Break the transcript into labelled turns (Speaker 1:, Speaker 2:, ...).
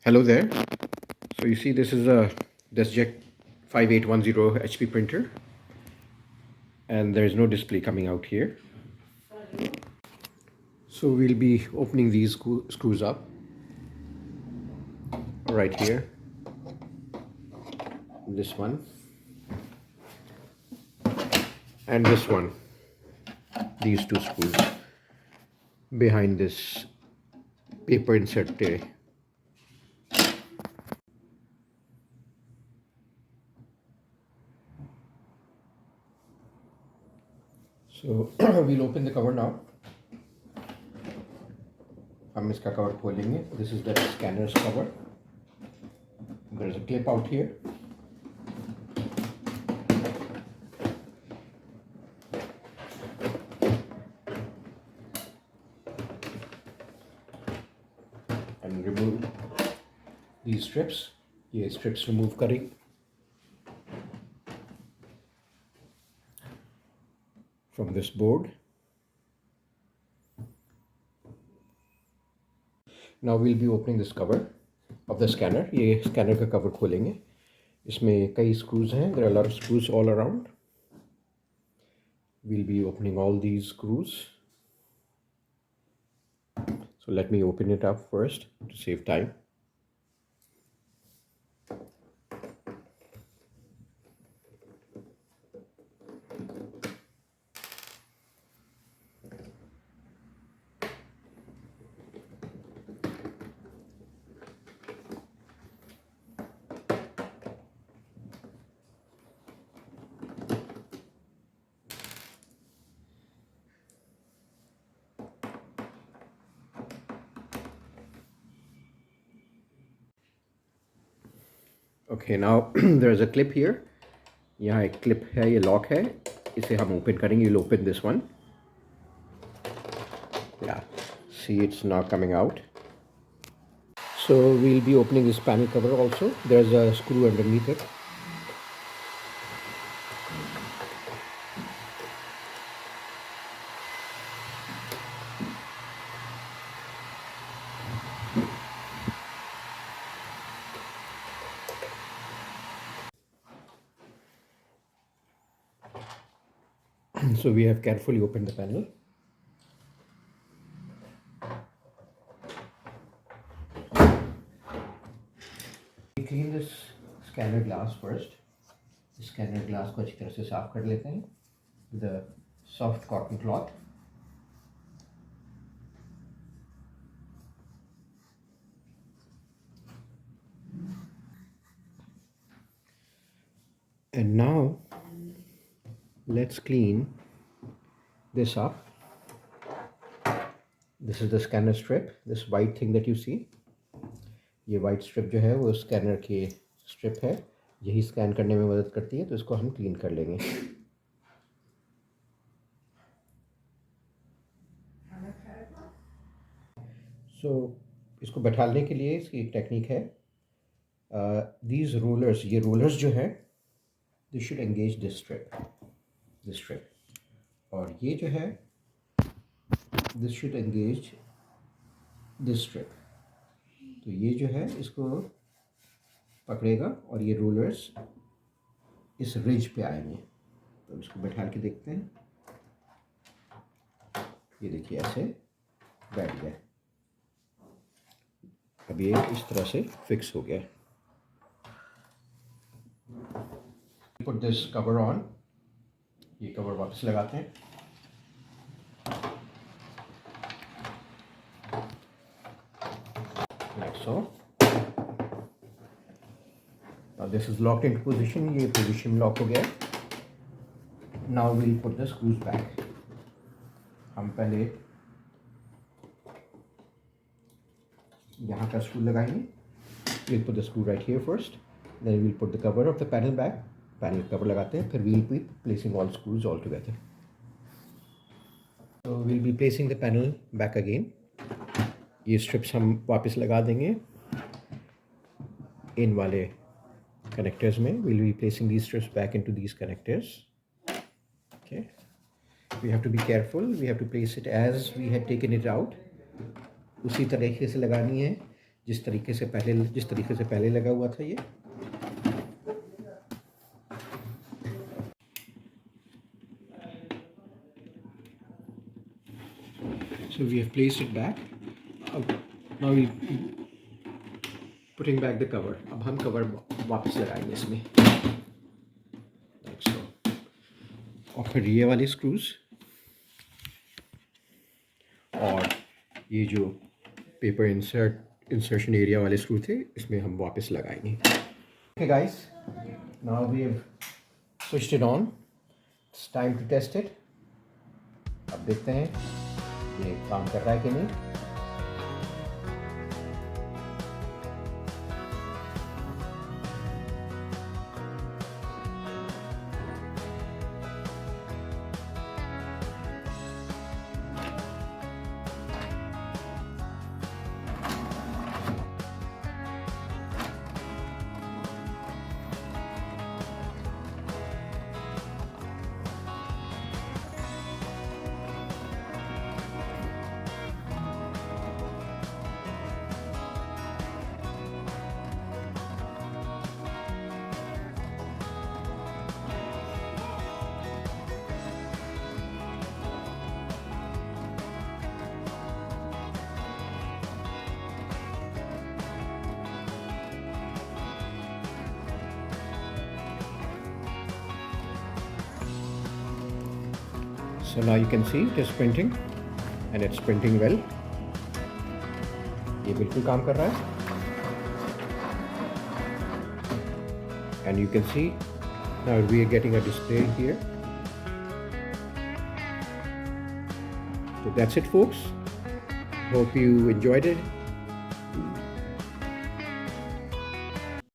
Speaker 1: Hello there. So you see this is a DeskJet 5810 HP printer and there is no display coming out here. So we'll be opening these screws up right here. This one and this one. These two screws behind this paper insert tray. So we'll open the cover now. हम इसका cover खोलेंगे. This is the scanner's cover. There is a clip out here. And remove these strips. ये strips remove करें. From this board. Now we'll be opening this cover of the scanner. ये scanner का cover खोलेंगे. इसमें कई screws हैं. There are a lot of screws all around. We'll be opening all these screws. So let me open it up first to save time. Okay, now there's a clip here. यहाँ एक clip है, ये lock है. इसे हम open करेंगे. You'll open this one. Yeah, see it's not coming out. So we'll be opening this panel cover also. There's a screw underneath it. So we have carefully opened the panel. We clean this scanner glass first. Scanner glass को अच्छी तरह से साफ कर लेते हैं with a soft cotton cloth. And now let's clean this up. This is the scanner strip. This white thing that you see. ये white strip जो है वो scanner की strip है. यही scan करने में मदद करती है. तो इसको हम clean कर लेंगे. So इसको बैठाने के लिए इसकी एक टेक्निक है. These rollers, ये rollers जो है, they should engage this strip. और ये जो है, this should engage this strip. तो ये जो है इसको पकड़ेगा और ये rollers इस रिज पे आएंगे. तो इसको बैठा के देखते हैं. ये देखिए ऐसे बैठ गया. अब ये इस तरह से फिक्स हो गया. Put this cover on. ये कवर वापस लगाते हैं. Like so. Now this is locked into position. ये position lock हो गया. Now we'll put the screws back. हम पहले यहाँ का screw लगाएंगे. We'll put the screw right here first. Then we'll put the cover of the panel back. Panel cover लगाते हैं. फिर we'll be placing all screws all together. So we'll be placing the panel back again. ये strips हम वापस लगा देंगे. इन वाले connectors में. We'll be placing these strips back into these connectors. Okay. We have to be careful. We have to place it as we had taken it out. उसी तरीके से लगानी है जिस तरीके से पहले लगा हुआ था ये। So we have placed it back. Now we putting back the cover. अब हम कवर वापस लगाएंगे इसमें। Like so. और फिर ये वाली स्क्रूज और ये जो पेपर इंसर्शन एरिया वाले स्क्रू थे इसमें हम वापस लगाएंगे। Okay guys, now we have switched it on. It's time to test it. अब देखते हैं ये काम कर रहा है कि नहीं। So now you can see it is printing and it's printing well. ये बिल्कुल काम कर रहा है। And you can see now we are getting a display here. So that's it folks. Hope you enjoyed it.